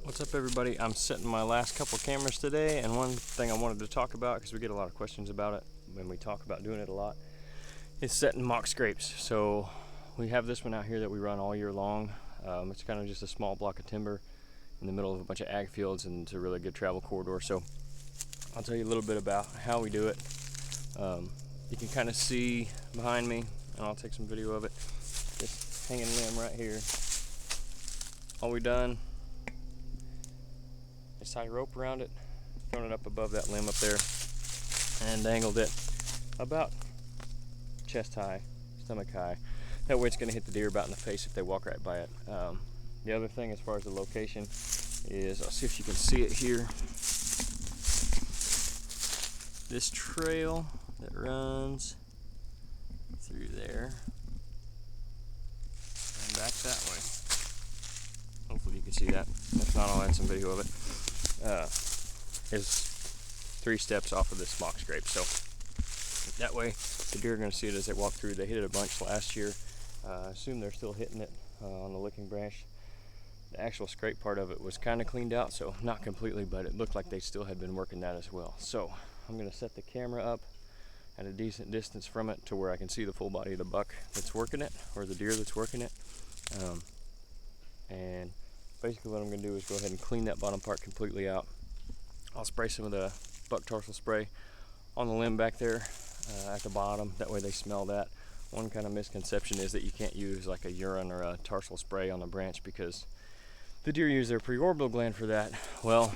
What's up, everybody? I'm setting my last couple cameras today, and one thing I wanted to talk about, because we get a lot of questions about it when we talk about doing it a lot, is setting mock scrapes. So we have this one out here that we run all year long. It's kind of just a small block of timber in the middle of a bunch of ag fields, and it's a really good travel corridor. So I'll tell you a little bit about how we do it. You can kind of see behind me, and I'll take some video of it. This hanging limb right here. All we done is tied a rope around it, thrown it up above that limb up there, and dangled it about chest high, stomach high. That way it's going to hit the deer about in the face if they walk right by it. The other thing as far as the location is, I'll see if you can see it here. This trail that runs through there and back that way. Hopefully you can see that. If not, I'll add some video of it. Is 3 steps off of this mock scrape. So that way the deer are going to see it as they walk through. They hit it a bunch last year. I assume they're still hitting it on the licking branch. The actual scrape part of it was kind of cleaned out, so not completely, but it looked like they still had been working that as well. So I'm going to set the camera up at a decent distance from it to where I can see the full body of the buck that's working it, or the deer that's working it. And basically what I'm going to do is go ahead and clean that bottom part completely out. I'll spray some of the buck tarsal spray on the limb back there at the bottom. That way they smell that. One kind of misconception is that you can't use like a urine or a tarsal spray on the branch because the deer use their preorbital gland for that. Well,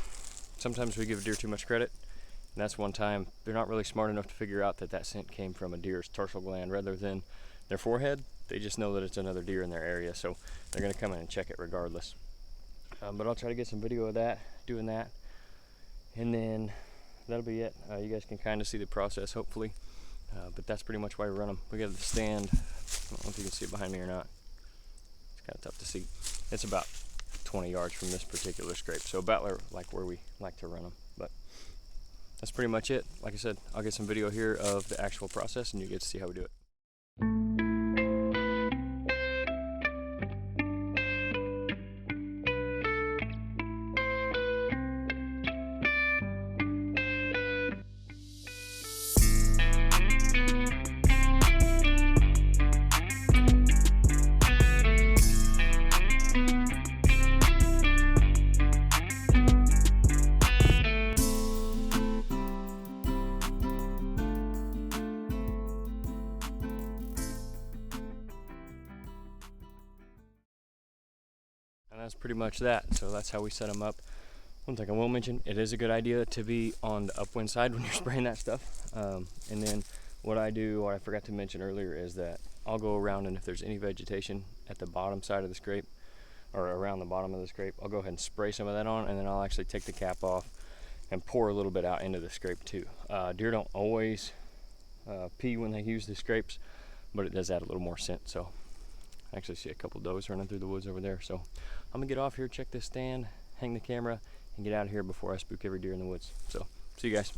sometimes we give a deer too much credit, and that's one time they're not really smart enough to figure out that that scent came from a deer's tarsal gland rather than their forehead. They just know that it's another deer in their area, so they're going to come in and check it regardless. But I'll try to get some video of that, doing that, and then that'll be it. You guys can kind of see the process, hopefully, but that's pretty much why we run them. We got the stand. I don't know if you can see it behind me or not. It's kind of tough to see. It's about 20 yards from this particular scrape, so about like where we like to run them. But that's pretty much it. Like I said, I'll get some video here of the actual process, and you get to see how we do it. And that's pretty much that. So that's how we set them up. One thing I will mention, it is a good idea to be on the upwind side when you're spraying that stuff. And then what I do, what I forgot to mention earlier, is that I'll go around, and if there's any vegetation at the bottom side of the scrape or around the bottom of the scrape, I'll go ahead and spray some of that on, and then I'll actually take the cap off and pour a little bit out into the scrape too. Deer don't always pee when they use the scrapes, but it does add a little more scent. So I actually see a couple does running through the woods over there. So I'm gonna get off here, check this stand, hang the camera, and get out of here before I spook every deer in the woods. So see you guys.